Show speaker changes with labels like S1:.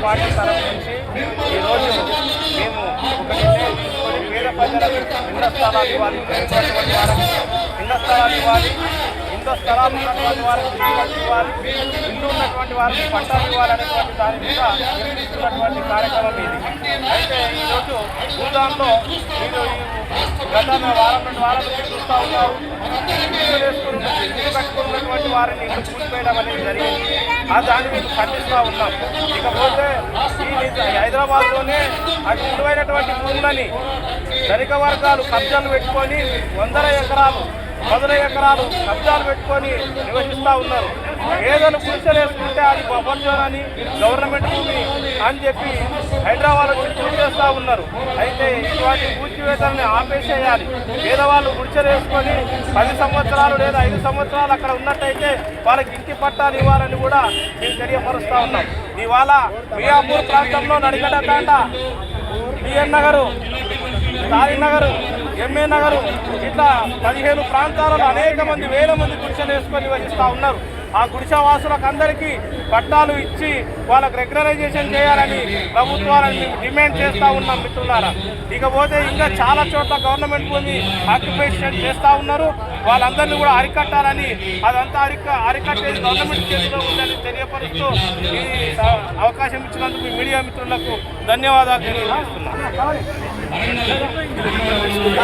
S1: Party తరఫు నుంచి ఈరోజు మేము ఒకటి పేద ప్రజలకు ఇళ్ల స్థలాలు ఇవ్వాలి, ఇళ్ల స్థలాలు ఇవ్వాలి, ఇంట్లో స్థలాలు ఉన్నటువంటి వారికి ఇవ్వాలి, ఇల్లు ఉన్నటువంటి వారికి పట్టాలు ఇవ్వాలనేటువంటి దాని మీద నిర్మిస్తున్నటువంటి కార్యక్రమం ఇది. అయితే ఈరోజు భూదాన్లో మీరు గత వారం 2 వారాల నుంచి చూస్తూ ఉన్నారు. ఇల్లు కట్టుకున్నటువంటి వారిని ఇల్లు కూలిపోయడం అనేది జరిగింది. దాన్ని మేము ఖండిస్తూ ఉన్నాం. ఇకపోతే ఈ హైదరాబాద్లోనే అటు విలువైనటువంటి భూములని ధనిక వర్గాలు కబ్జాలు పెట్టుకొని 100 ఎకరాలు కబ్జాలు పెట్టుకొని నివసిస్తూ ఉన్నారు. ఏదైనా గుడిసెలేసుకుంటే అది బఫర్ అని గవర్నమెంట్ భూమి అని చెప్పి హైదరాబాద్ వచ్చి చేస్తూ ఉన్నారు. అయితే ఇటువంటి కూల్చివేతల్ని ఆపేసేయాలి. పేదవాళ్ళు గుడిసెలేసుకొని 10 సంవత్సరాలు లేదా 5 సంవత్సరాలు అక్కడ ఉన్నట్టయితే వాళ్ళకి ఇంటి పట్టాలు ఇవ్వాలని కూడా మేము తెలియపరుస్తూ ఉన్నాం. ఇవాళ మియాపూర్ ప్రాంతంలో నడిగడ్డ తాండ, బిఎన్ నగరు, స్టాలిన్ నగరు, ఎంఏ నగరు ఇట్లా 15 ప్రాంతాలలో అనేక మంది వేల మంది గుడిసెలు వేసుకొని నివసిస్తూ ఉన్నారు. ఆ గుడిసె వాసులకు అందరికీ పట్టాలు ఇచ్చి వాళ్ళకు రెగ్యులరైజేషన్ చేయాలని ప్రభుత్వాలను మేము డిమాండ్ చేస్తూ ఉన్నాం మిత్రులారా. ఇకపోతే ఇంకా చాలా చోట్ల గవర్నమెంట్ భూమి ఆక్యుపేషన్ చేస్తూ ఉన్నారు. వాళ్ళందరినీ కూడా అరికట్టాలని, అదంతా అరికట్టేది గవర్నమెంట్ చేతిలో ఉందని తెలియపరుస్తూ ఈ అవకాశం ఇచ్చినందుకు మీడియా మిత్రులకు ధన్యవాదాలు తెలియజేస్తున్నాను.